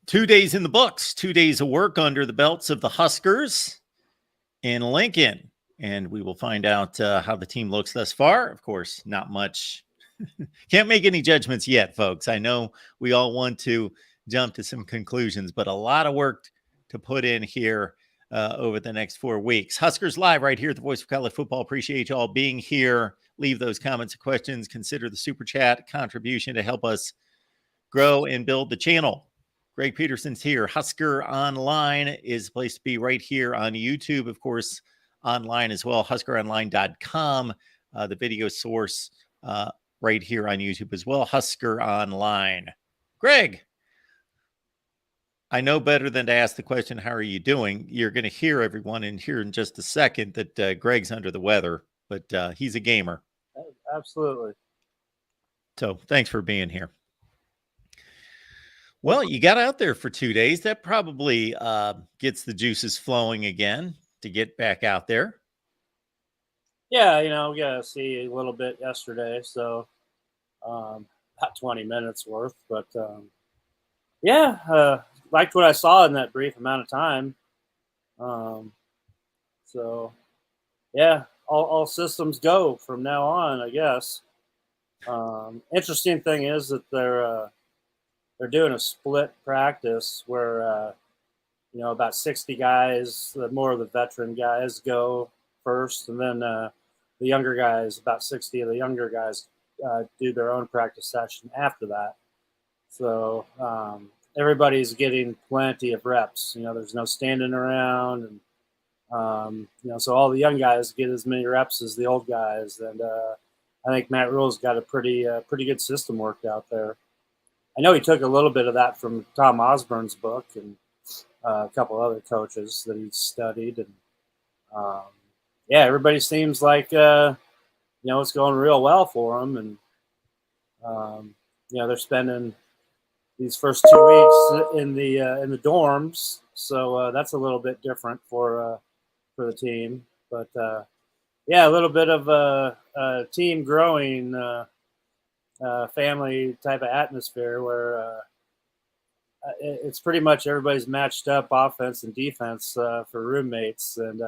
2 days in the books, 2 days of work under the belts of the Huskers in Lincoln. And we will find out how the team looks thus far. Of course, not much. Can't make any judgments yet, folks. I know we all want to jump to some conclusions, but a lot of work to put in here over the next 4 weeks. Huskers Live right here at the Voice of College Football. Appreciate you all being here. Leave those comments and questions. Consider the Super Chat contribution to help us grow and build the channel. Greg Peterson's here. Husker Online is the place to be right here on YouTube. Of course, online as well, huskeronline.com, the video source right here on YouTube as well, Husker Online. Greg, I know better than to ask the question, how are you doing? You're going to hear everyone in here in just a second that Greg's under the weather, but he's a gamer. Absolutely. So thanks for being here. Well, you got out there for 2 days. That probably gets the juices flowing again to get back out there. Yeah, we got to see a little bit yesterday, so about 20 minutes worth. But, liked what I saw in that brief amount of time. So, yeah, all systems go from now on, I guess. Interesting thing is that they're doing a split practice where, about 60 guys, more of the veteran guys go first, and then the younger guys, about 60 of the younger guys, do their own practice session after that. So everybody's getting plenty of reps. There's no standing around, and so all the young guys get as many reps as the old guys. And I think Matt Rhule's got a pretty good system worked out there. I know he took a little bit of that from Tom Osborne's book and a couple other coaches that he's studied. And everybody seems like it's going real well for them. And they're spending these first 2 weeks in the dorms, so that's a little bit different for the team. But a little bit of a team growing. Family type of atmosphere where it's pretty much everybody's matched up offense and defense for roommates, and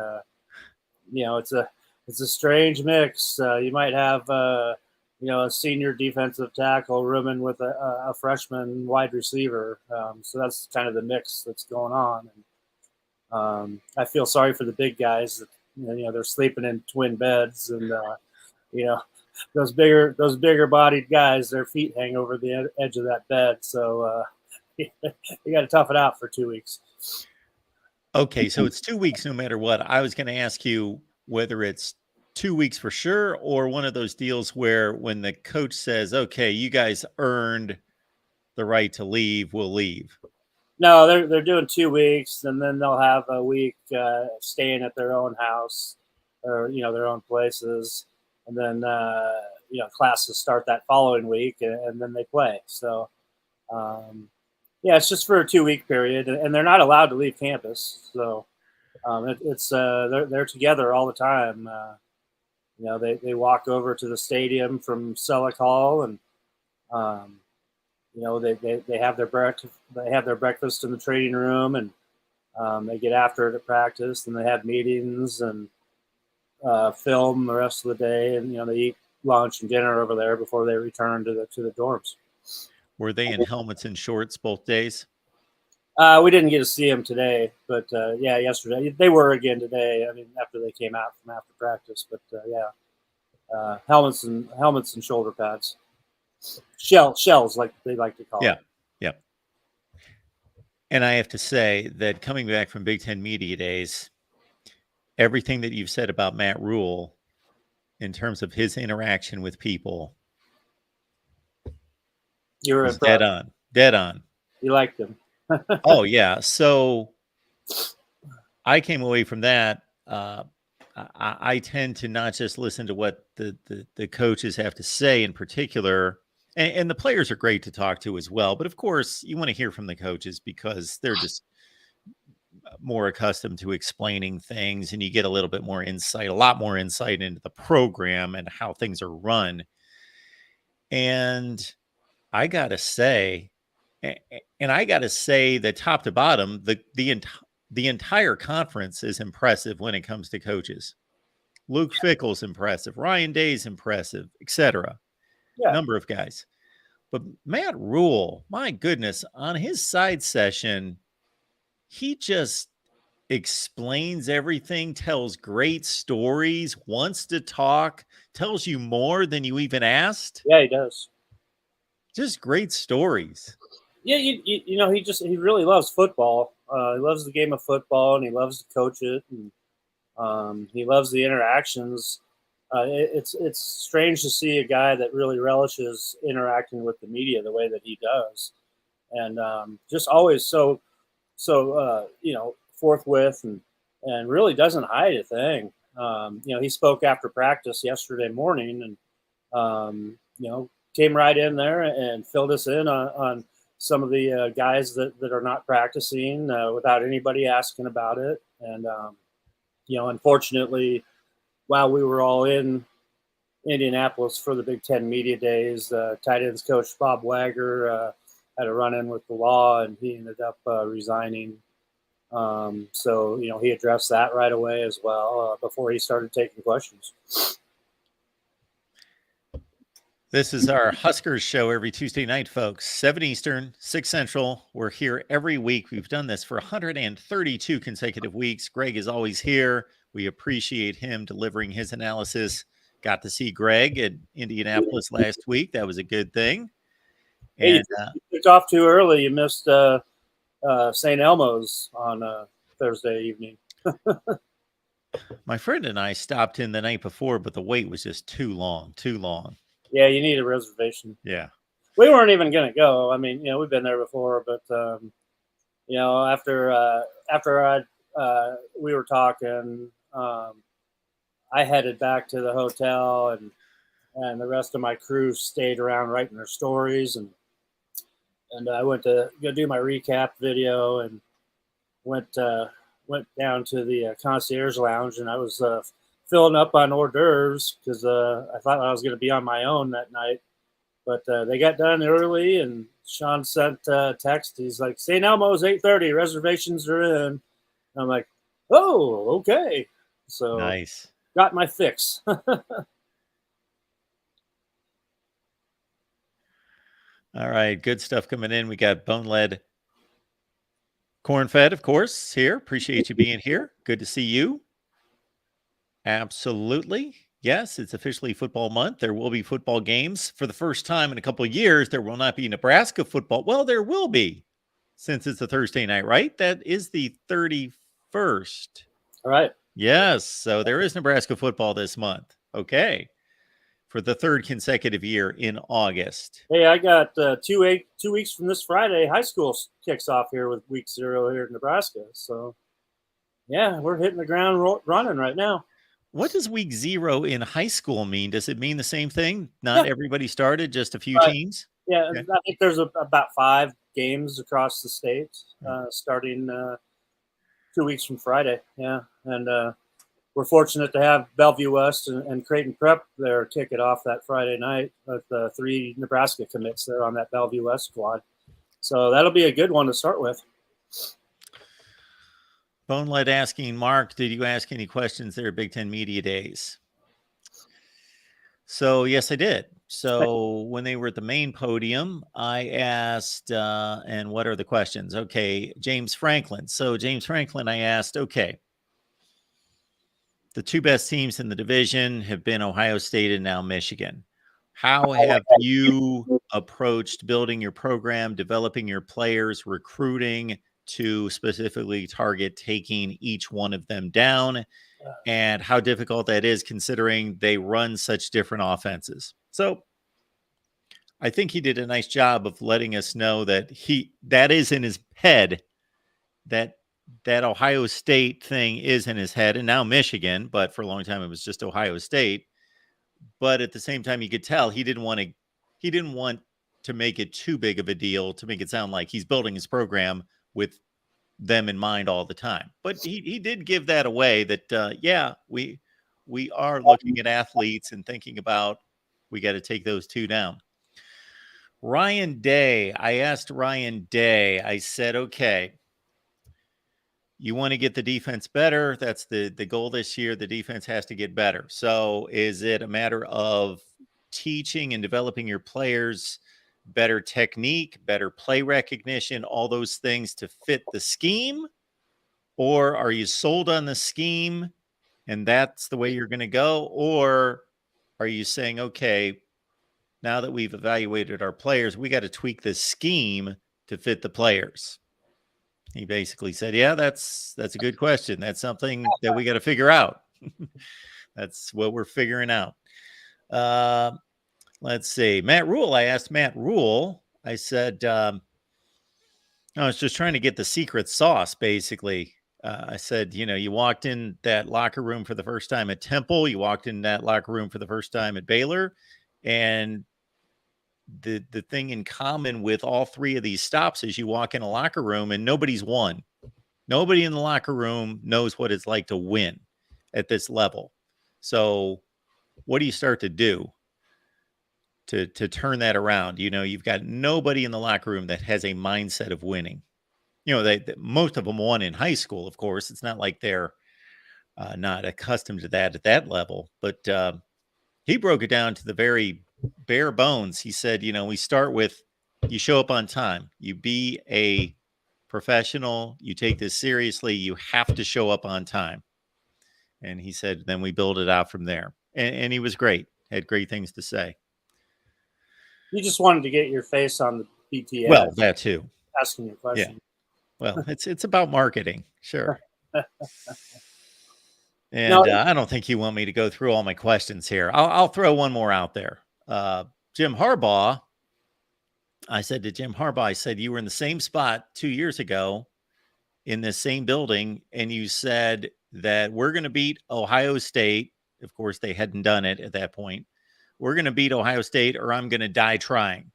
it's a strange mix. You might have a senior defensive tackle rooming with a freshman wide receiver, so that's kind of the mix that's going on. And I feel sorry for the big guys that they're sleeping in twin beds, and those bigger bodied guys, their feet hang over the edge of that bed. So you got to tough it out for 2 weeks. Okay, so it's 2 weeks no matter what. I was going to ask you whether it's 2 weeks for sure, or one of those deals where when the coach says, okay, you guys earned the right to leave, we'll leave. No, they're doing 2 weeks, and then they'll have a week staying at their own house or, their own places. And then, classes start that following week, and then they play. So, it's just for a 2 week period, and they're not allowed to leave campus. So, they're together all the time. They walk over to the stadium from Selleck Hall, and they have their breakfast. They have their breakfast in the training room, and they get after it at practice, and they have meetings and film the rest of the day, and they eat lunch and dinner over there before they return to the dorms. Were they in helmets and shorts both days? We didn't get to see them today, but yesterday they were again today. I mean, after they came out from after practice, but helmets and shoulder pads, shells like they like to call it. Yeah. And I have to say that coming back from Big Ten Media Days, everything that you've said about Matt Rhule in terms of his interaction with people, you're dead on. You liked him. Oh yeah. So I came away from that. I tend to not just listen to what the coaches have to say in particular, and the players are great to talk to as well. But of course, you want to hear from the coaches because they're just more accustomed to explaining things, and you get a lot more insight into the program and how things are run. And I gotta say, And I got to say that top to bottom, the entire conference is impressive when it comes to coaches. Luke Fickell's impressive, Ryan Day's impressive, etc. Yeah. Number of guys. But Matt Rhule, my goodness, on his side session, he just explains everything, tells great stories, wants to talk, tells you more than you even asked. Yeah, he does. Just great stories. Yeah, he really loves football. He loves the game of football, and he loves to coach it, and he loves the interactions. It's strange to see a guy that really relishes interacting with the media the way that he does, and just always so forthwith and really doesn't hide a thing. He spoke after practice yesterday morning, and came right in there and filled us in on some of the guys that are not practicing without anybody asking about it. And unfortunately, while we were all in Indianapolis for the Big Ten Media Days, tight ends coach Bob Wagger had a run-in with the law, and he ended up resigning. So he addressed that right away as well before he started taking questions. This is our Huskers show every Tuesday night, folks. 7 Eastern, 6 Central. We're here every week. We've done this for 132 consecutive weeks. Greg is always here. We appreciate him delivering his analysis. Got to see Greg at Indianapolis last week. That was a good thing. Hey, And you took off too early. You missed St. Elmo's on Thursday evening. my friend and I stopped in the night before, but the wait was just too long. Yeah, you need a reservation. Yeah. We weren't even going to go. I mean, we've been there before, but after we were talking, I headed back to the hotel, and the rest of my crew stayed around writing their stories, and I went to go do my recap video, and went down to the concierge lounge, and I was filling up on hors d'oeuvres because I thought I was going to be on my own that night. But they got done early, and Sean sent a text. He's like, St. Elmo's 8:30, reservations are in. And I'm like, oh, okay. So Nice. Got my fix. All right, good stuff coming in. We got Bone-Led Corn-Fed, of course, here. Appreciate you being here. Good to see you. Absolutely. Yes, it's officially football month. There will be football games. For the first time in a couple of years, there will not be Nebraska football. Well, there will be, since it's a Thursday night, right? That is the 31st. All right. Yes, so there is Nebraska football this month. Okay. For the third consecutive year in August. Hey, I got 2 weeks from this Friday, high school kicks off here with week 0 here in Nebraska. So, yeah, we're hitting the ground running right now. What does week 0 in high school mean? Does it mean the same thing? Not everybody started, just a few teams? Yeah, okay. I think there's about 5 games across the state starting 2 weeks from Friday. Yeah, and we're fortunate to have Bellevue West and Creighton Prep there kick it off that Friday night with 3 Nebraska commits there on that Bellevue West squad. So that'll be a good one to start with. Bone-Led asking, Mark, did you ask any questions there at Big Ten Media Days? So, yes, I did. So when they were at the main podium, I asked, and what are the questions? Okay, James Franklin. So James Franklin, I asked, okay, the 2 best teams in the division have been Ohio State and now Michigan. How have you approached building your program, developing your players, recruiting to specifically target taking each one of them down, and how difficult that is considering they run such different offenses? So I think he did a nice job of letting us know that that is in his head, that Ohio State thing is in his head, and now Michigan, but for a long time it was just Ohio State. But at the same time, you could tell he didn't want to make it too big of a deal, to make it sound like he's building his program with them in mind all the time. But he did give that away that, we are looking at athletes and thinking about, we got to take those 2 down. Ryan Day. I asked Ryan Day, I said, okay, you want to get the defense better. That's the goal this year. The defense has to get better. So is it a matter of teaching and developing your players better technique, better play recognition, all those things to fit the scheme? Or are you sold on the scheme and that's the way you're going to go? Or are you saying, okay, now that we've evaluated our players, we got to tweak the scheme to fit the players? He basically said, yeah, that's a good question. That's something that we got to figure out. That's what we're figuring out. Let's see. Matt Rhule. I asked Matt Rhule, I said, I was just trying to get the secret sauce, basically. I said, you walked in that locker room for the first time at Temple. You walked in that locker room for the first time at Baylor. And the thing in common with all three of these stops is you walk in a locker room and nobody's won. Nobody in the locker room knows what it's like to win at this level. So what do you start to do to turn that around? You've got nobody in the locker room that has a mindset of winning. Most of them won in high school, of course. It's not like they're not accustomed to that at that level. But he broke it down to the very bare bones. He said, we start with you show up on time. You be a professional. You take this seriously. You have to show up on time. And he said, then we build it out from there. And he was great. Had great things to say. You just wanted to get your face on the BTS. Well, that too. Asking your question. Yeah. Well, it's about marketing. Sure. And I don't think you want me to go through all my questions here. I'll throw one more out there. Jim Harbaugh. I said to Jim Harbaugh, I said, you were in the same spot 2 years ago in this same building, and you said that we're going to beat Ohio State. Of course, they hadn't done it at that point. We're going to beat Ohio State or I'm going to die trying.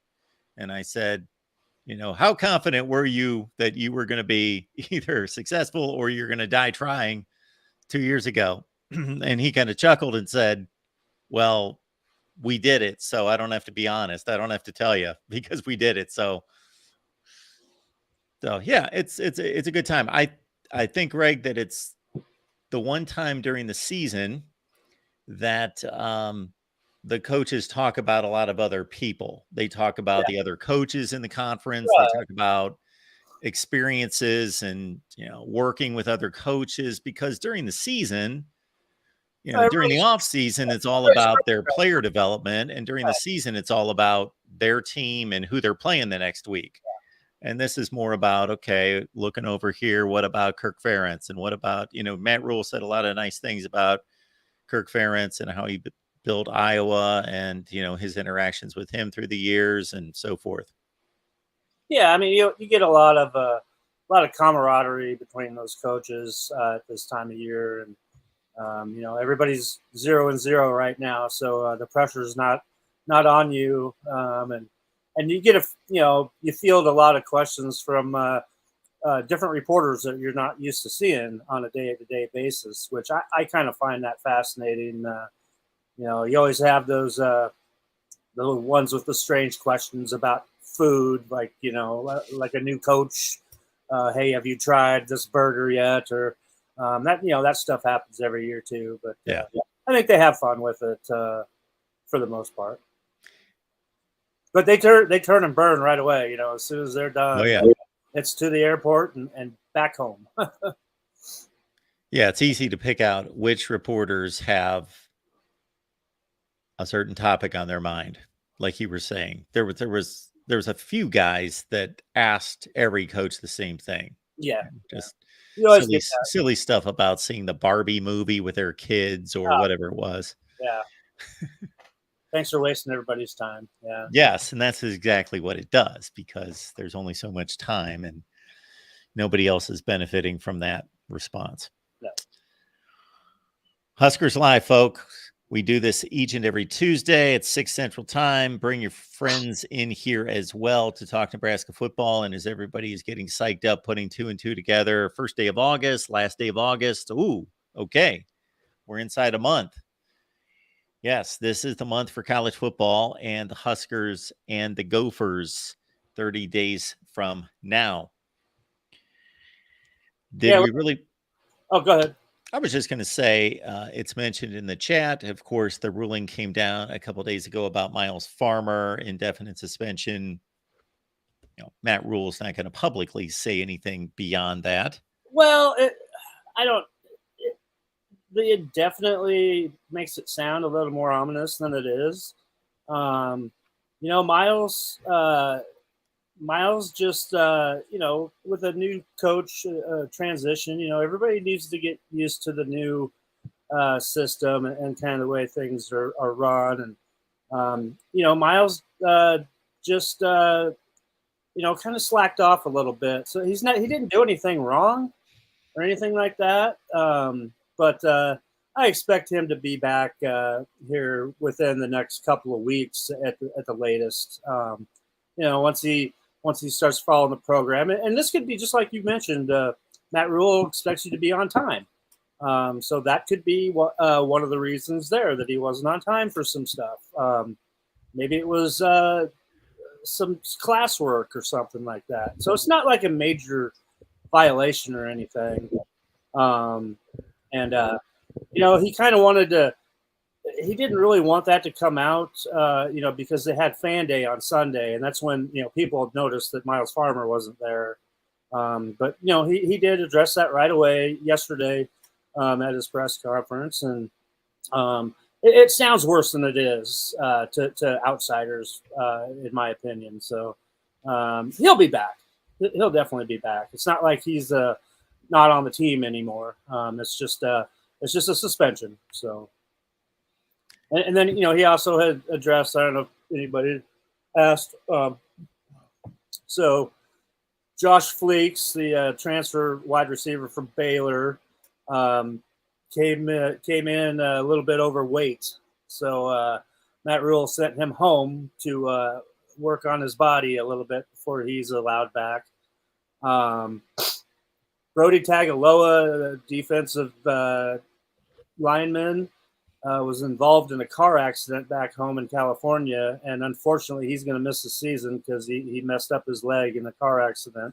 And I said, how confident were you that you were going to be either successful or you're going to die trying 2 years ago? And he kind of chuckled and said, well, we did it. So I don't have to be honest. I don't have to tell you because we did it. So yeah, it's a good time. I think, Greg, that it's the one time during the season that the coaches talk about a lot of other people. They talk about the other coaches in the conference. Right. They talk about experiences and, working with other coaches, because during the season, during the off season, it's all about their player development. And during the season, it's all about their team and who they're playing the next week. And this is more about, okay, looking over here, what about Kirk Ferentz? And what about, Matt Rhule said a lot of nice things about Kirk Ferentz and how he built Iowa and, his interactions with him through the years and so forth. Yeah. I mean, you get a lot of camaraderie between those coaches at this time of year. And, everybody's 0-0 right now. So the pressure is not on you. And you get you field a lot of questions from different reporters that you're not used to seeing on a day-to-day basis, which I kind of find that fascinating. You always have those little ones with the strange questions about food, like, like a new coach. Hey, have you tried this burger yet? Or that stuff happens every year too. But yeah, I think they have fun with it for the most part. But they turn and burn right away. As soon as they're done. Oh, yeah. It's to the airport and back home. Yeah, it's easy to pick out which reporters have a certain topic on their mind. Like you were saying, there was a few guys that asked every coach the same thing. Yeah, just silly stuff about seeing the Barbie movie with their kids or whatever it was. Yeah. Thanks for wasting everybody's time. Yeah. Yes, and that's exactly what it does, because there's only so much time and nobody else is benefiting from that response. No. Huskers Live, folks. We do this each and every Tuesday at 6 Central Time. Bring your friends in here as well to talk Nebraska football. And as everybody is getting psyched up, putting 2 and 2 together, first day of August, last day of August. Ooh, okay. We're inside a month. Yes, this is the month for college football, and the Huskers and the Gophers 30 days from now. Did Yeah. we really? Oh, go ahead. I was just going to say, it's mentioned in the chat. Of course, the ruling came down a couple days ago about Myles Farmer, indefinite suspension. Matt Rhule is not going to publicly say anything beyond that. Well, I don't. It definitely makes it sound a little more ominous than it is. Myles. Myles just, with a new coach transition, everybody needs to get used to the new system and kind of the way things are run. And, Myles just, kind of slacked off a little bit. So he didn't do anything wrong or anything like that. But I expect him to be back here within the next couple of weeks at the latest. Once he starts following the program, and this could be just like you mentioned. Matt Rhule expects you to be on time, so that could be one of the reasons there that he wasn't on time for some stuff. Maybe it was some classwork or something like that. So it's not like a major violation or anything. And he kind of wanted to. He didn't really want that to come out, because they had fan day on Sunday, and that's when people noticed that Myles Farmer wasn't there. But he did address that right away yesterday at his press conference, and it sounds worse than it is to outsiders, in my opinion. So he'll be back. He'll definitely be back. It's not like he's not on the team anymore. It's just a suspension. So. And then, he also had addressed, I don't know if anybody asked, so Josh Fleeks, the transfer wide receiver from Baylor, came in a little bit overweight. So Matt Rhule sent him home to work on his body a little bit before he's allowed back. Brody Tagaloa, defensive lineman, was involved in a car accident back home in California, and unfortunately, he's going to miss the season because he messed up his leg in the car accident.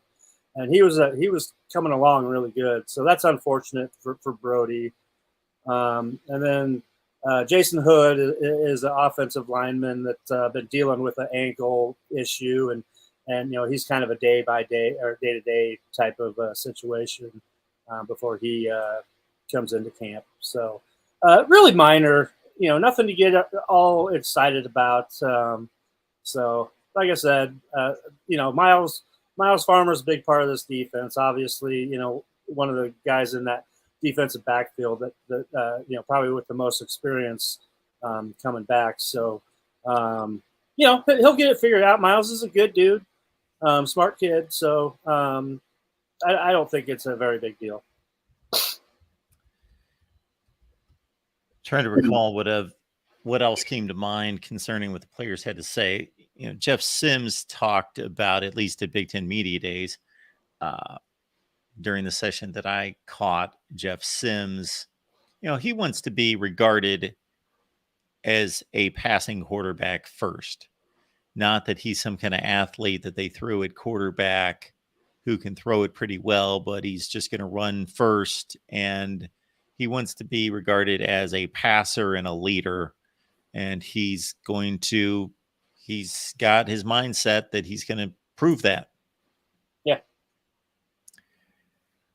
And he was coming along really good, so that's unfortunate for Brody. And then Jason Hood is an offensive lineman that's been dealing with an ankle issue, and he's kind of a day by day or day to day type of situation before he comes into camp. So. Really minor, nothing to get all excited about. So, like I said, Myles Farmer's a big part of this defense. Obviously, one of the guys in that defensive backfield that probably with the most experience coming back. So, he'll get it figured out. Myles is a good dude, smart kid. So, I don't think it's a very big deal. Trying to recall what else came to mind concerning what the players had to say. Jeff Sims talked about, at least at Big Ten Media Days, during the session that I caught. Jeff Sims, he wants to be regarded as a passing quarterback first. Not that he's some kind of athlete that they threw at quarterback who can throw it pretty well, but he's just going to run first, and he wants to be regarded as a passer and a leader, and he's got his mindset that he's going to prove that. Yeah.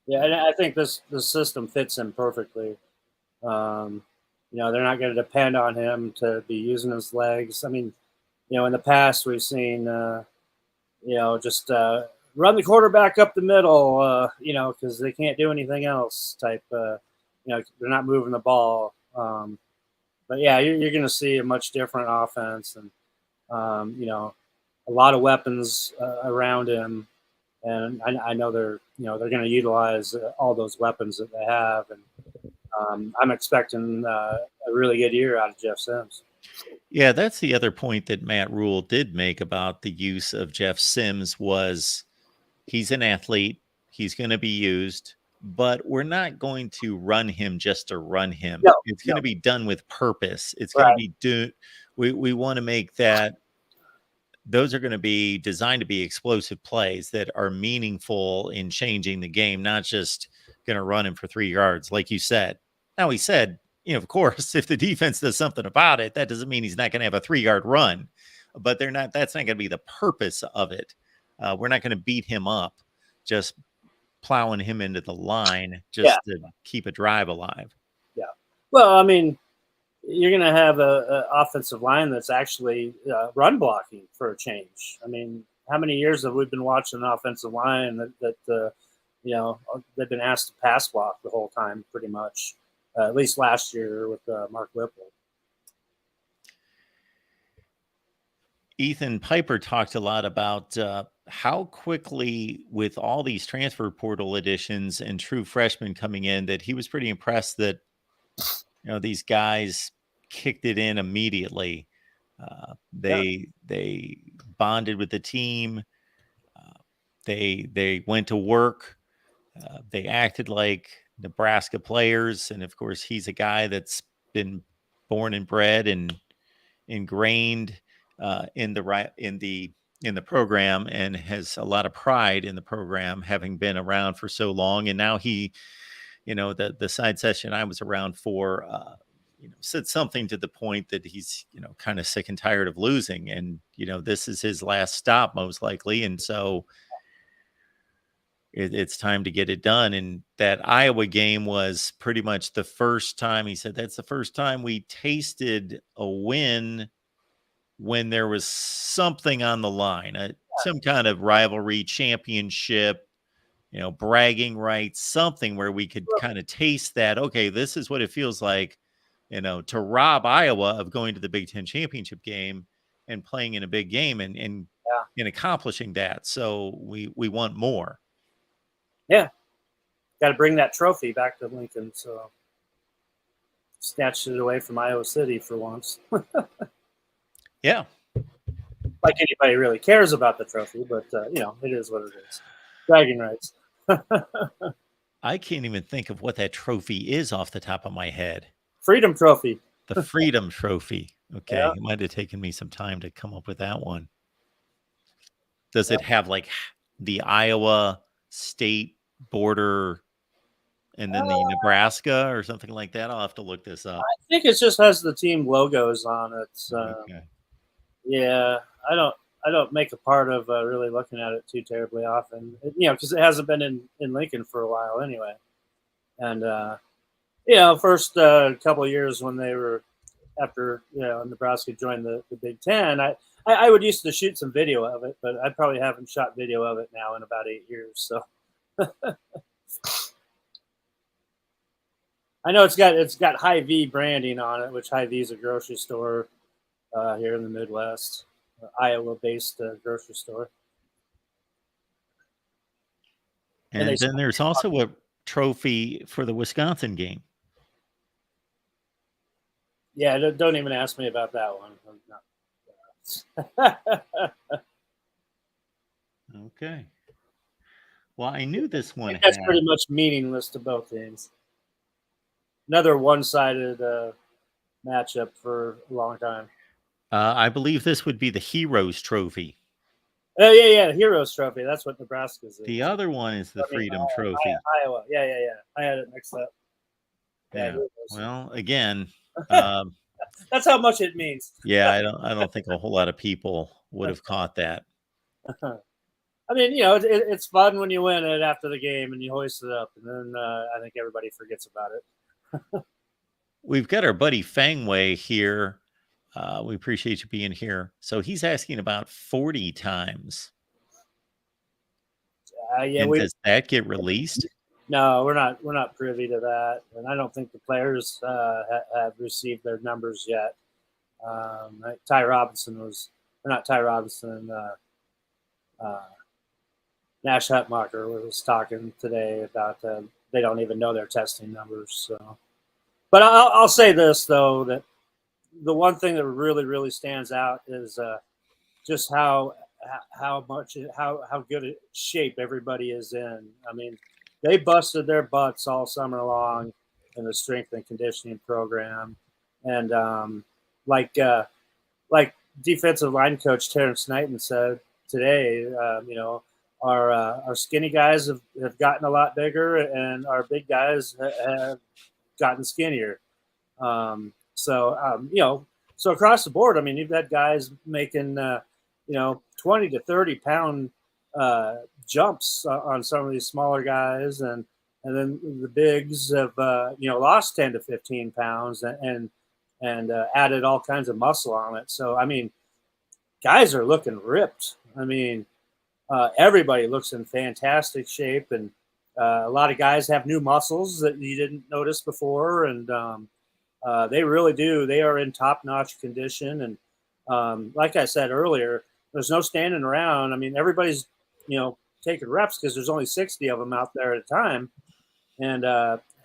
Yeah, and I think the system fits him perfectly. They're not going to depend on him to be using his legs. I mean, in the past we've seen, just run the quarterback up the middle, because they can't do anything else type. They're not moving the ball. But yeah, you're going to see a much different offense, and a lot of weapons around him. And I know they're going to utilize all those weapons that they have, and I'm expecting a really good year out of Jeff Sims. Yeah, that's the other point that Matt Rhule did make about the use of Jeff Sims was he's an athlete. He's going to be used. but we're not going to run him just to run him. No, It's no. going to be done with purpose. It's going to Right. be we want to make that those are going to be designed to be explosive plays that are meaningful in changing the game, not just going to run him for 3 yards, like you said. Now, he said, of course, if the defense does something about it, that doesn't mean he's not going to have a 3-yard run, but that's not going to be the purpose of it. We're not going to beat him up, just plowing him into the line just to keep a drive alive. Yeah. Well, I mean, you're going to have a offensive line that's actually run blocking for a change. I mean, how many years have we been watching an offensive line that they've been asked to pass block the whole time, pretty much, at least last year with Mark Whipple. Ethan Piper talked a lot about how quickly, with all these transfer portal additions and true freshmen coming in, that he was pretty impressed that these guys kicked it in immediately. They bonded with the team. They went to work. They acted like Nebraska players, and of course, he's a guy that's been born and bred and ingrained in the program, and has a lot of pride in the program, having been around for so long. And now he, the side session I was around for, said something to the point that he's, kind of sick and tired of losing. And, this is his last stop, most likely. And so it's time to get it done. And that Iowa game was pretty much the first time, he said, that's the first time we tasted a win when there was something on the line, some kind of rivalry, championship, bragging rights, something where we could kind of taste that, okay, this is what it feels like, to rob Iowa of going to the Big Ten championship game and playing in a big game and accomplishing that. So we want more. Yeah. Got to bring that trophy back to Lincoln. So snatched it away from Iowa City for once. Yeah. Like anybody really cares about the trophy, but it is what it is. Bragging rights. I can't even think of what that trophy is off the top of my head. Freedom Trophy. The Freedom Trophy. Okay. Yeah. It might have taken me some time to come up with that one. Does it have like the Iowa state border and then the Nebraska or something like that? I'll have to look this up. I think it just has the team logos on it. Okay. Yeah, I don't make a part of really looking at it too terribly often, because it hasn't been in Lincoln for a while anyway. And first couple of years when they were after Nebraska joined the Big Ten, I would used to shoot some video of it, but I probably haven't shot video of it now in about 8 years. So I know it's got Hy-Vee branding on it, which Hy-Vee is a grocery store here in the Midwest, Iowa-based grocery store. And then there's also a trophy for the Wisconsin game. Yeah, don't even ask me about that one. Okay. Well, I knew this one. That's pretty much meaningless to both teams. Another one-sided matchup for a long time. I believe this would be the Heroes Trophy. Oh, yeah, Heroes Trophy. That's what Nebraska's is. The other one is the Freedom Trophy. Iowa. Yeah. I had it mixed up. Yeah. Well, again, that's how much it means. Yeah, I don't think a whole lot of people would have caught that. I mean, it's fun when you win it after the game and you hoist it up, and then I think everybody forgets about it. We've got our buddy Fangway here. We appreciate you being here. So he's asking about 40 times. Does that get released? No, we're not privy to that, and I don't think the players have received their numbers yet. Ty Robinson was, or not Ty Robinson. Nash Hutmacher was talking today about they don't even know their testing numbers. So, but I'll say this though, that the one thing that really, really stands out is just how good a shape everybody is in. I mean, they busted their butts all summer long in the strength and conditioning program, and like defensive line coach Terrence Knighton said today, our skinny guys have gotten a lot bigger, and our big guys have gotten skinnier. So across the board, I mean, you've got guys making 20 to 30 pound jumps on some of these smaller guys, and then the bigs have lost 10 to 15 pounds and added all kinds of muscle on it. So I mean, guys are looking ripped. I mean, everybody looks in fantastic shape, and a lot of guys have new muscles that you didn't notice before, and they really do. They are in top-notch condition, and like I said earlier, there's no standing around. I mean, everybody's taking reps because there's only 60 of them out there at a time, and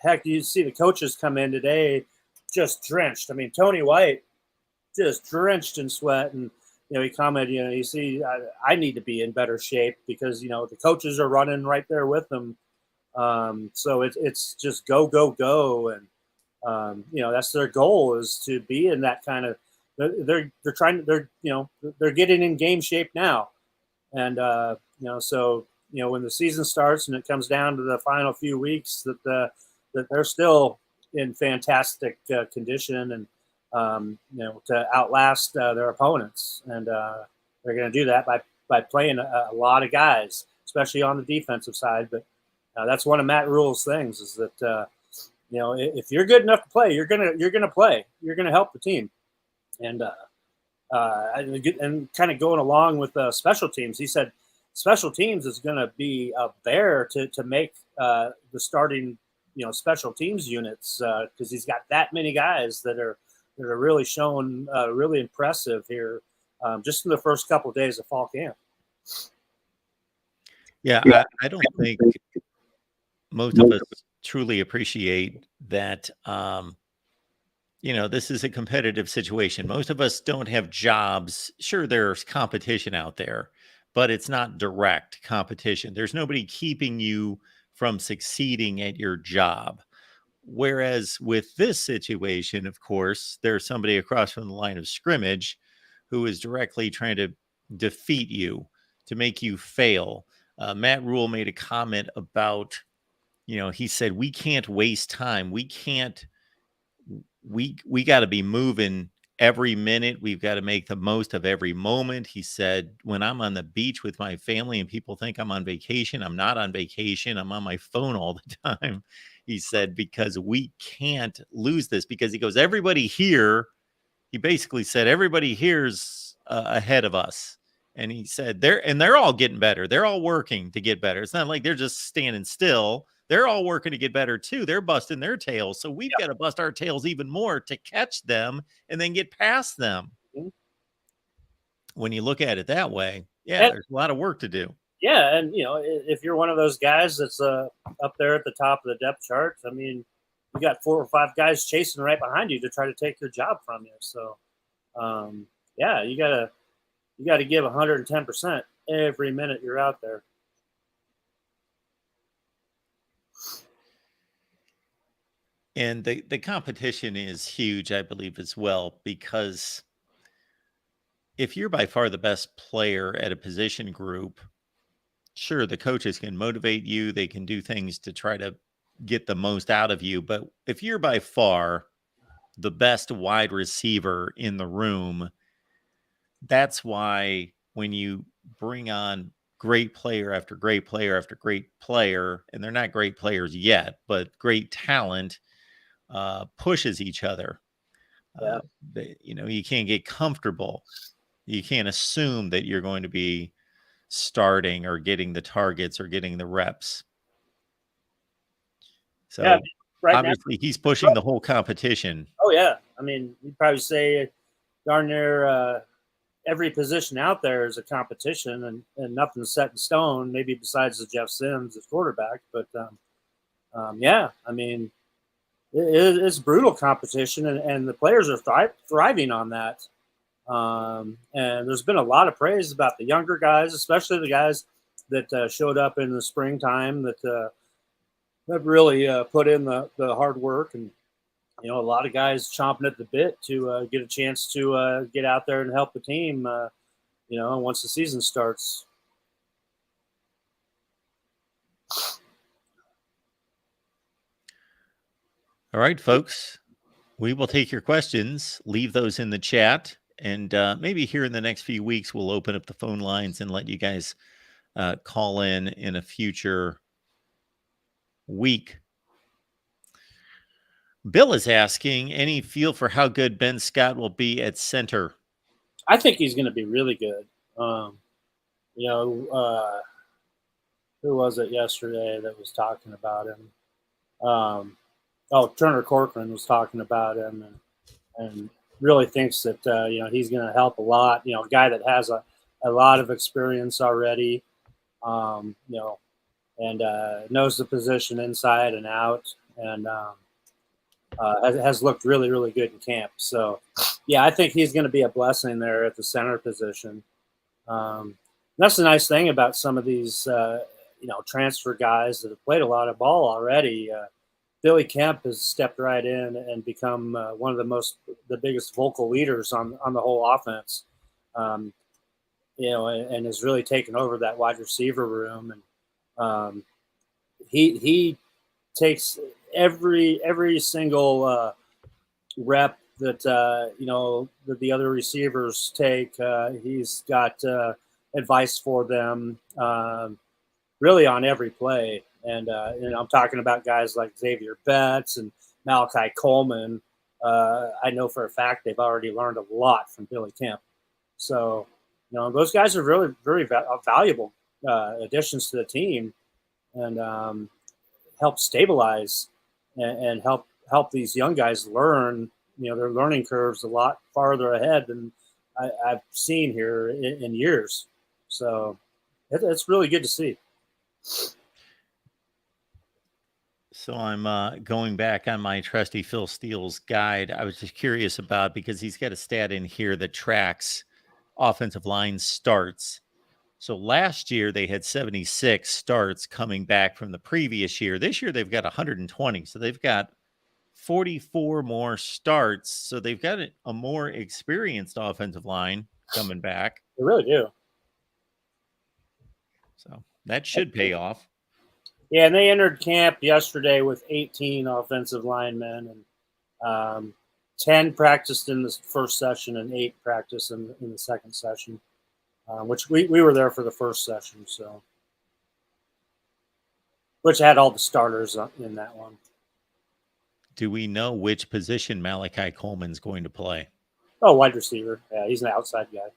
heck, you see the coaches come in today just drenched. I mean, Tony White just drenched in sweat, and he commented, you see, I need to be in better shape because the coaches are running right there with them. So it's just go, and that's their goal, is to be in that kind of. They're getting in game shape now, and so when the season starts and it comes down to the final few weeks, that they're still in fantastic condition, and to outlast their opponents, and they're going to do that by playing a lot of guys, especially on the defensive side. But that's one of Matt Rhule's things, is that if you're good enough to play, you're gonna play. You're gonna help the team, and kind of going along with special teams, he said special teams is going to be a bear to make the starting special teams units, because he's got that many guys that are really showing really impressive here just in the first couple of days of fall camp. Yeah, I don't think most of us truly appreciate that. This is a competitive situation. Most of us don't have jobs. Sure, there's competition out there, but it's not direct competition. There's nobody keeping you from succeeding at your job. Whereas with this situation, of course, there's somebody across from the line of scrimmage who is directly trying to defeat you, to make you fail. Matt Rhule made a comment about, he said, we can't waste time. We got to be moving every minute. We've got to make the most of every moment. He said, when I'm on the beach with my family and people think I'm on vacation, I'm not on vacation. I'm on my phone all the time. He said, because we can't lose this, because he goes, everybody here, he basically said, everybody here's ahead of us. And he said, they're all getting better. They're all working to get better. It's not like they're just standing still. They're all working to get better too. They're busting their tails. So we've got to bust our tails even more to catch them and then get past them. Mm-hmm. When you look at it that way, there's a lot of work to do. Yeah, and if you're one of those guys that's up there at the top of the depth chart, I mean, you got 4 or 5 guys chasing right behind you to try to take your job from you. So, you gotta give 110% every minute you're out there. And the competition is huge, I believe, as well, because if you're by far the best player at a position group, sure, the coaches can motivate you. They can do things to try to get the most out of you. But if you're by far the best wide receiver in the room, that's why when you bring on great player after great player after great player, and they're not great players yet, but great talent, pushes each other. Yeah. You can't get comfortable. You can't assume that you're going to be starting or getting the targets or getting the reps. So obviously he's pushing the whole competition. Oh yeah. I mean, you'd probably say darn near every position out there is a competition, and nothing's set in stone, maybe besides the Jeff Sims as quarterback. But I mean, it's brutal competition, and the players are thriving on that. And there's been a lot of praise about the younger guys, especially the guys that showed up in the springtime that have really put in the hard work, and a lot of guys chomping at the bit to get a chance to get out there and help the team. Once the season starts. All right, folks. We will take your questions. Leave those in the chat. And maybe here in the next few weeks, we'll open up the phone lines and let you guys call in a future week. Bill is asking, any feel for how good Ben Scott will be at center? I think he's going to be really good. You know, who was it yesterday that was talking about him? Turner Corcoran was talking about him, and really thinks that he's going to help a lot. A guy that has a lot of experience already. And knows the position inside and out, and has looked really, really good in camp. So, yeah, I think he's going to be a blessing there at the center position. That's the nice thing about some of these, transfer guys that have played a lot of ball already. Billy Kemp has stepped right in and become one of the biggest vocal leaders on the whole offense. And has really taken over that wide receiver room. And he takes every single rep that that the other receivers take. He's got advice for them, really on every play. And I'm talking about guys like Xavier Betts and Malachi Coleman. I know for a fact they've already learned a lot from Billy Kemp. So, those guys are really very valuable additions to the team, and help stabilize and help these young guys learn. Their learning curves a lot farther ahead than I've seen here in years. So it's really good to see. So I'm going back on my trusty Phil Steele's guide. I was just curious about, because he's got a stat in here that tracks offensive line starts. So last year they had 76 starts coming back from the previous year. This year they've got 120. So they've got 44 more starts. So they've got a more experienced offensive line coming back. They really do. So that should pay off. Yeah, and they entered camp yesterday with 18 offensive linemen, and 10 practiced in the first session and 8 practiced in the second session, which we were there for the first session, so which had all the starters in that one. Do we know which position Malachi Coleman's going to play? Oh, wide receiver. Yeah, he's an outside guy.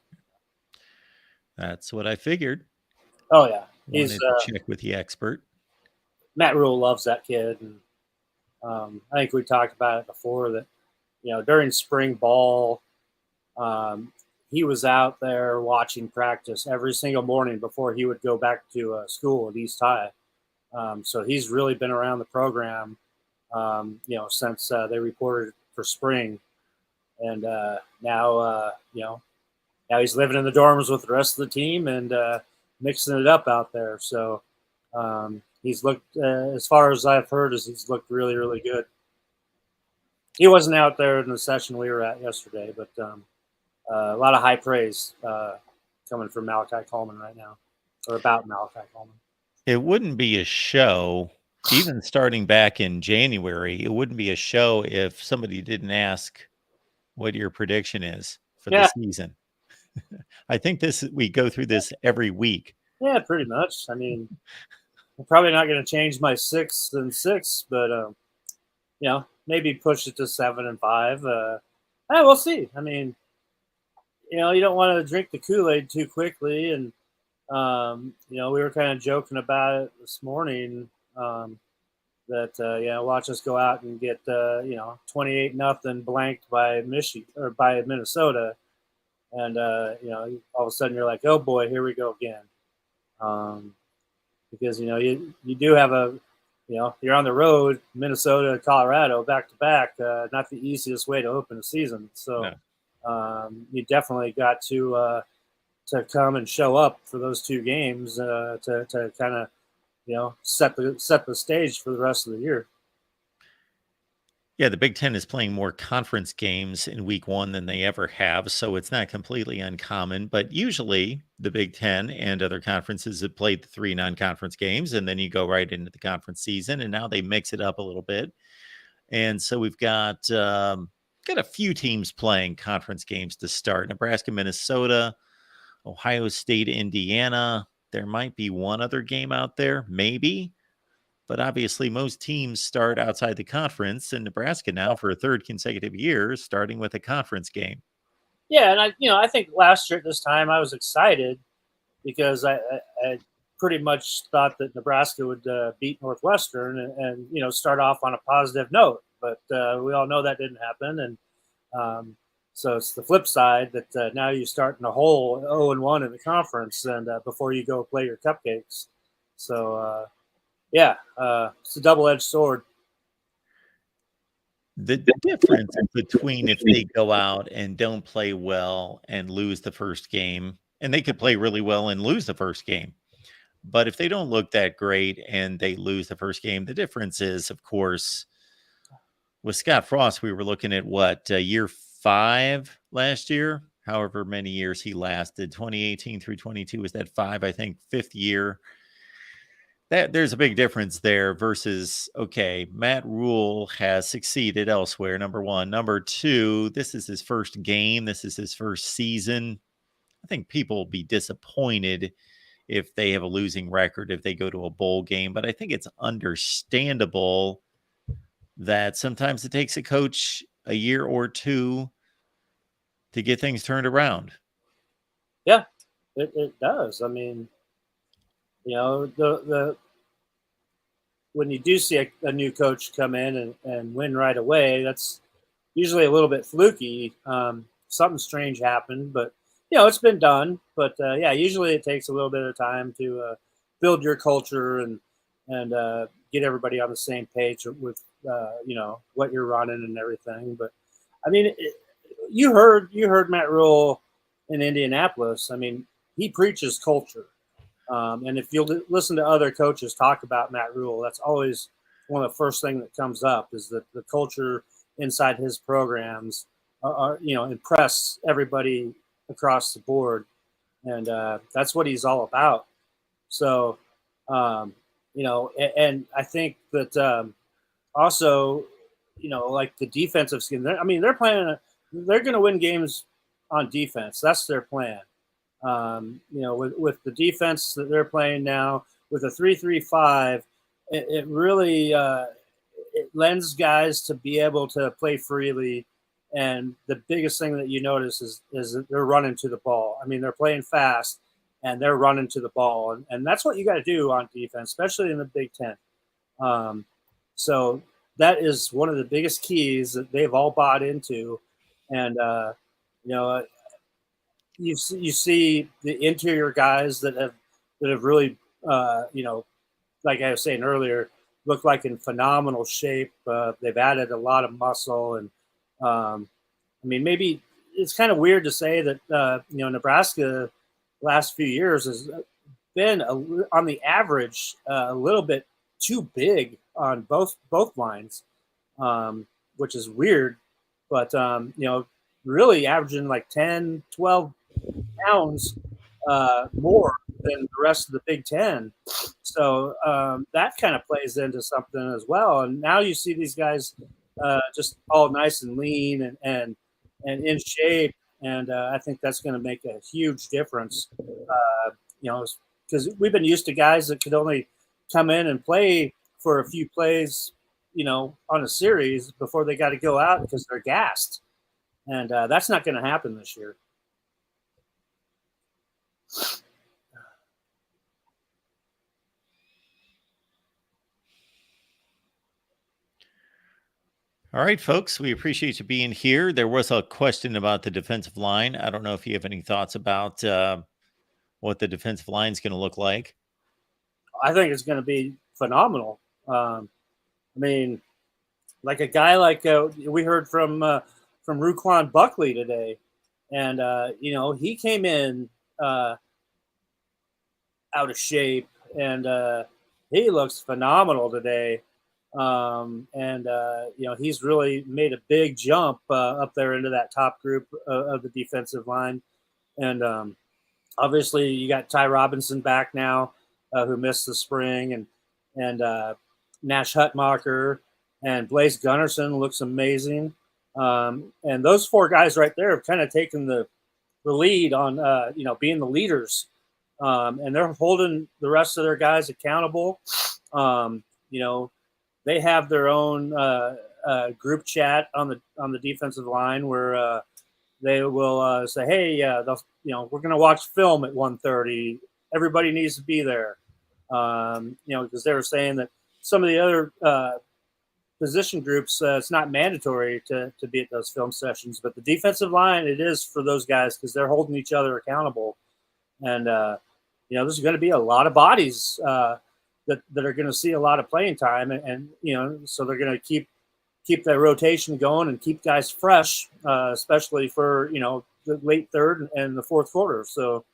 That's what I figured. Oh, yeah. Wanted to check with the expert. Matt Rhule loves that kid. And I think we talked about it before that, during spring ball, he was out there watching practice every single morning before he would go back to school at East High. So he's really been around the program, since they reported for spring. And now he's living in the dorms with the rest of the team and mixing it up out there. So he's looked, as far as I've heard, he's looked really, really good. He wasn't out there in the session we were at yesterday, but a lot of high praise coming from Malachi Coleman right now, or about Malachi Coleman. It wouldn't be a show, even starting back in January, it wouldn't be a show if somebody didn't ask what your prediction is for the season. I think we go through this every week. Yeah, pretty much. I mean, I'm probably not going to change my 6-6, but maybe push it to 7-5. We'll see. I mean, you don't want to drink the Kool-Aid too quickly, and we were kind of joking about it this morning. That watch us go out and get 28-0 blanked by Michigan or by Minnesota, and all of a sudden you're like, oh boy, here we go again. Because you do have you're on the road, Minnesota, Colorado, back to back. Not the easiest way to open a season. So you definitely got to come and show up for those two games to kind of set the stage for the rest of the year. Yeah, the Big Ten is playing more conference games in week one than they ever have, so it's not completely uncommon. But usually the Big Ten and other conferences have played the 3 non-conference games, and then you go right into the conference season, and now they mix it up a little bit. And so we've got a few teams playing conference games to start. Nebraska, Minnesota, Ohio State, Indiana. There might be one other game out there, maybe. But obviously, most teams start outside the conference, and Nebraska now for a third consecutive year is starting with a conference game. Yeah, and I think last year at this time I was excited because I pretty much thought that Nebraska would beat Northwestern and start off on a positive note. But we all know that didn't happen, and so it's the flip side that now you start in a hole 0-1 in the conference, and before you go play your cupcakes. So. It's a double-edged sword. The difference between if they go out and don't play well and lose the first game, and they could play really well and lose the first game, but if they don't look that great and they lose the first game, the difference is, of course, with Scott Frost, we were looking at year 5 last year, however many years he lasted. 2018 through 22 was that 5, I think, 5th year. There's a big difference there versus, okay, Matt Rhule has succeeded elsewhere, number one. Number two, this is his first game. This is his first season. I think people will be disappointed if they have a losing record, if they go to a bowl game. But I think it's understandable that sometimes it takes a coach a year or two to get things turned around. Yeah, it does. I mean, the when you do see a new coach come in and win right away, that's usually a little bit fluky. Something strange happened, but it's been done. But usually it takes a little bit of time to build your culture and get everybody on the same page with what you're running and everything. But I mean, you heard Matt Rhule in Indianapolis. I mean, he preaches culture. And if you listen to other coaches talk about Matt Rhule, that's always one of the first things that comes up is that the culture inside his programs are impress everybody across the board. And that's what he's all about. So, and I think that also, like the defensive scheme, they're going to win games on defense. That's their plan. With the defense that they're playing now, with a 3-3-5, it really it lends guys to be able to play freely. And the biggest thing that you notice is that they're running to the ball. I mean, they're playing fast and they're running to the ball, and that's what you got to do on defense, especially in the Big Ten. So that is one of the biggest keys that they've all bought into, and you see the interior guys that have really, like I was saying earlier, look like in phenomenal shape. They've added a lot of muscle, and maybe it's kind of weird to say that Nebraska last few years has been on the average a little bit too big on both lines, which is weird, but really averaging like 10, 12 pounds more than the rest of the Big Ten. So that kind of plays into something as well. And now you see these guys just all nice and lean and in shape. And I think that's going to make a huge difference, because we've been used to guys that could only come in and play for a few plays, on a series before they got to go out because they're gassed. And that's not going to happen this year. All right, folks, we appreciate you being here. There was a question about the defensive line. I don't know if you have any thoughts about what the defensive line is going to look like. I think it's going to be phenomenal. Like a guy like we heard from Ruquan Buckley today, and he came in out of shape and he looks phenomenal today. He's really made a big jump up there into that top group of the defensive line. And obviously, you got Ty Robinson back now, who missed the spring, and Nash Hutmacher and Blaise Gunnarsson looks amazing. And those four guys right there have kind of taken the lead on being the leaders, and they're holding the rest of their guys accountable. Um, you know, they have their own group chat on the defensive line where they will say, "Hey, we're going to watch film at 1:30. Everybody needs to be there." Because they were saying that some of the other position groups, it's not mandatory to be at those film sessions, but the defensive line, it is for those guys because they're holding each other accountable. And there's going to be a lot of bodies that are going to see a lot of playing time, and so they're going to keep that rotation going and keep guys fresh, especially for the late third and the fourth quarter. So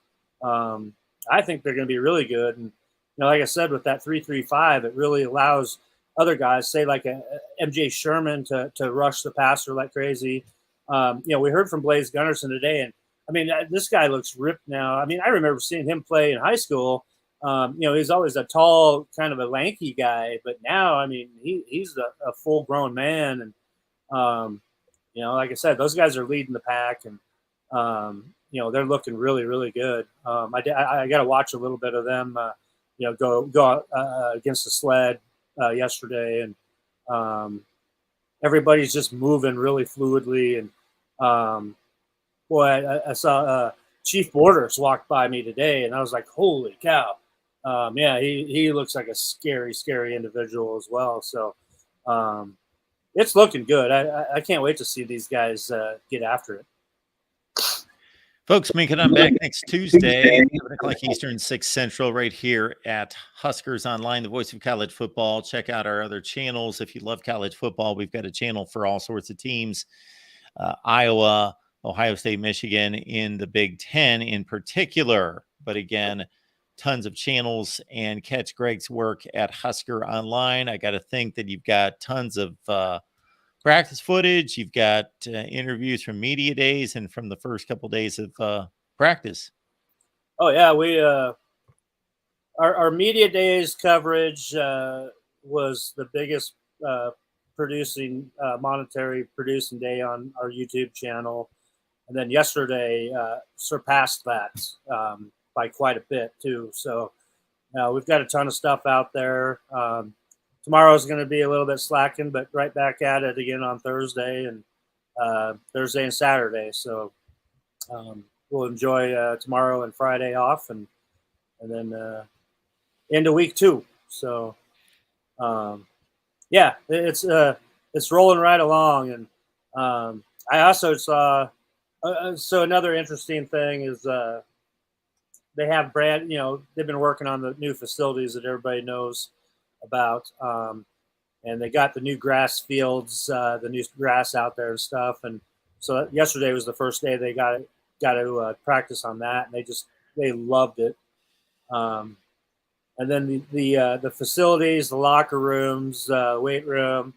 I think they're going to be really good. And like I said, with that 3-3-5, it really allows other guys, say like a MJ Sherman, to rush the passer like crazy. We heard from Blaise Gunnarsson today, and I mean, this guy looks ripped now. I mean, I remember seeing him play in high school. He's always a tall, kind of a lanky guy, but now, I mean, he's a full-grown man, and like I said, those guys are leading the pack, and they're looking really, really good. I got to watch a little bit of them, go against the sled yesterday, and everybody's just moving really fluidly, and I saw Chief Borders walked by me today, and I was like, holy cow. He looks like a scary, scary individual as well. So it's looking good. I can't wait to see these guys get after it. Folks, making I'm back next Tuesday, 7 o'clock Eastern, 6 Central, right here at Huskers Online, the voice of college football. Check out our other channels. If you love college football, we've got a channel for all sorts of teams. Iowa, Ohio State, Michigan in the Big Ten in particular. But again, tons of channels, and catch Greg's work at Husker Online. I got to think that you've got tons of practice footage. You've got interviews from media days and from the first couple of days of practice. Oh yeah, we our media days coverage was the biggest monetary producing day on our YouTube channel, and then yesterday surpassed that by quite a bit too. So we've got a ton of stuff out there. Tomorrow is going to be a little bit slacking, but right back at it again on Thursday and Thursday and Saturday. So we'll enjoy tomorrow and Friday off, and then into week 2. So it's rolling right along. And I also saw so another interesting thing is they have they've been working on the new facilities that everybody knows about, and they got the new grass fields, the new grass out there and stuff. And so yesterday was the first day they got to practice on that, and they loved it. And then the facilities, the locker rooms, weight room,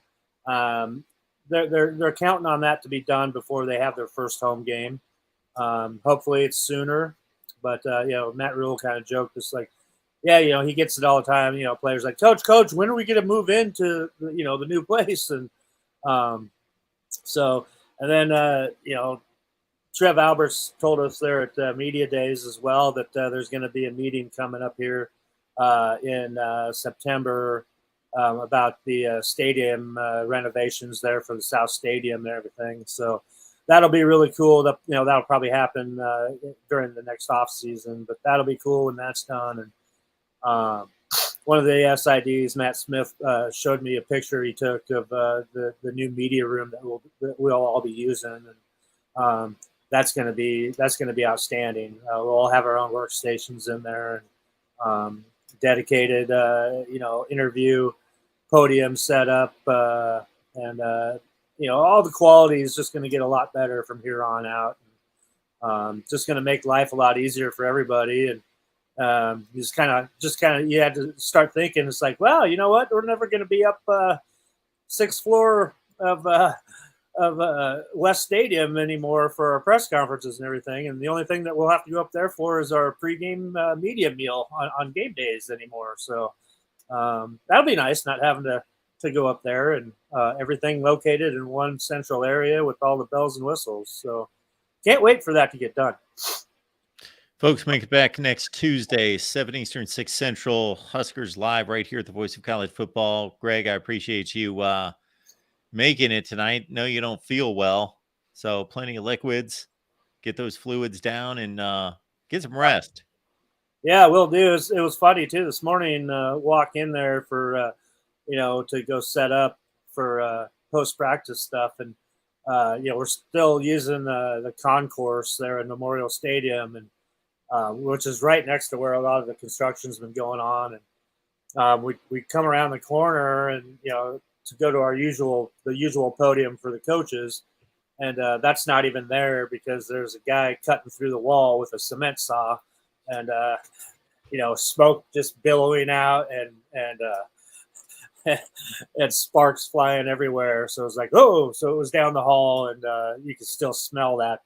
they're counting on that to be done before they have their first home game. Hopefully it's sooner, but Matt Rhule kind of joked this like, yeah, he gets it all the time. Players like, Coach, when are we going to move into the new place? And and then Trev Alberts told us there at media days as well that there's going to be a meeting coming up here in September about the stadium renovations there for the South Stadium and everything. So that'll be really cool. That'll probably happen during the next off season, but that'll be cool when that's done. And one of the SIDs, Matt Smith, showed me a picture he took of the new media room that we'll all be using, and that's going to be outstanding. We'll all have our own workstations in there, and dedicated interview podium set up, and all the quality is just going to get a lot better from here on out. Just going to make life a lot easier for everybody. And You just kind of, you had to start thinking, it's like, well, you know what? We're never going to be up 6th floor of West Stadium anymore for our press conferences and everything. And the only thing that we'll have to go up there for is our pregame media meal on game days anymore. So that'll be nice, not having to go up there, and everything located in one central area with all the bells and whistles. So can't wait for that to get done. Folks, make it back next Tuesday, 7 Eastern, 6 Central. Huskers live right here at the Voice of College Football. Greg, I appreciate you making it tonight. No, you don't feel well, so plenty of liquids. Get those fluids down and get some rest. Yeah, we'll do. It was funny too this morning. Walk in there for to go set up for post practice stuff, and we're still using the concourse there in Memorial Stadium, and which is right next to where a lot of the construction's been going on. And we come around the corner, and to go to the usual podium for the coaches, and that's not even there because there's a guy cutting through the wall with a cement saw, and smoke just billowing out, and and sparks flying everywhere. So it was like, oh, so it was down the hall, and you could still smell that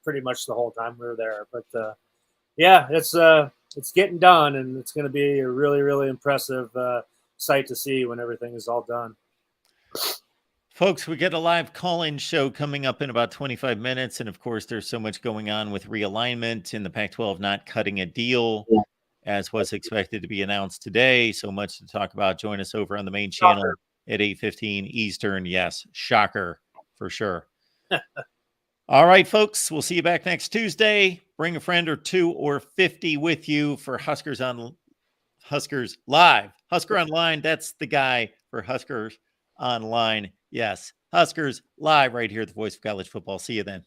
pretty much the whole time we were there. But yeah, it's getting done, and it's going to be a really, really impressive sight to see when everything is all done. Folks, we get a live call-in show coming up in about 25 minutes. And of course, there's so much going on with realignment in the Pac-12 not cutting a deal as was expected to be announced today. So much to talk about. Join us over on the main channel at 8:15 Eastern. Yes, shocker for sure. All right, folks, we'll see you back next Tuesday. Bring a friend or two or 50 with you for Huskers Live. Husker Online, that's the guy for Huskers Online. Yes, Huskers Live right here at the Voice of College Football. See you then.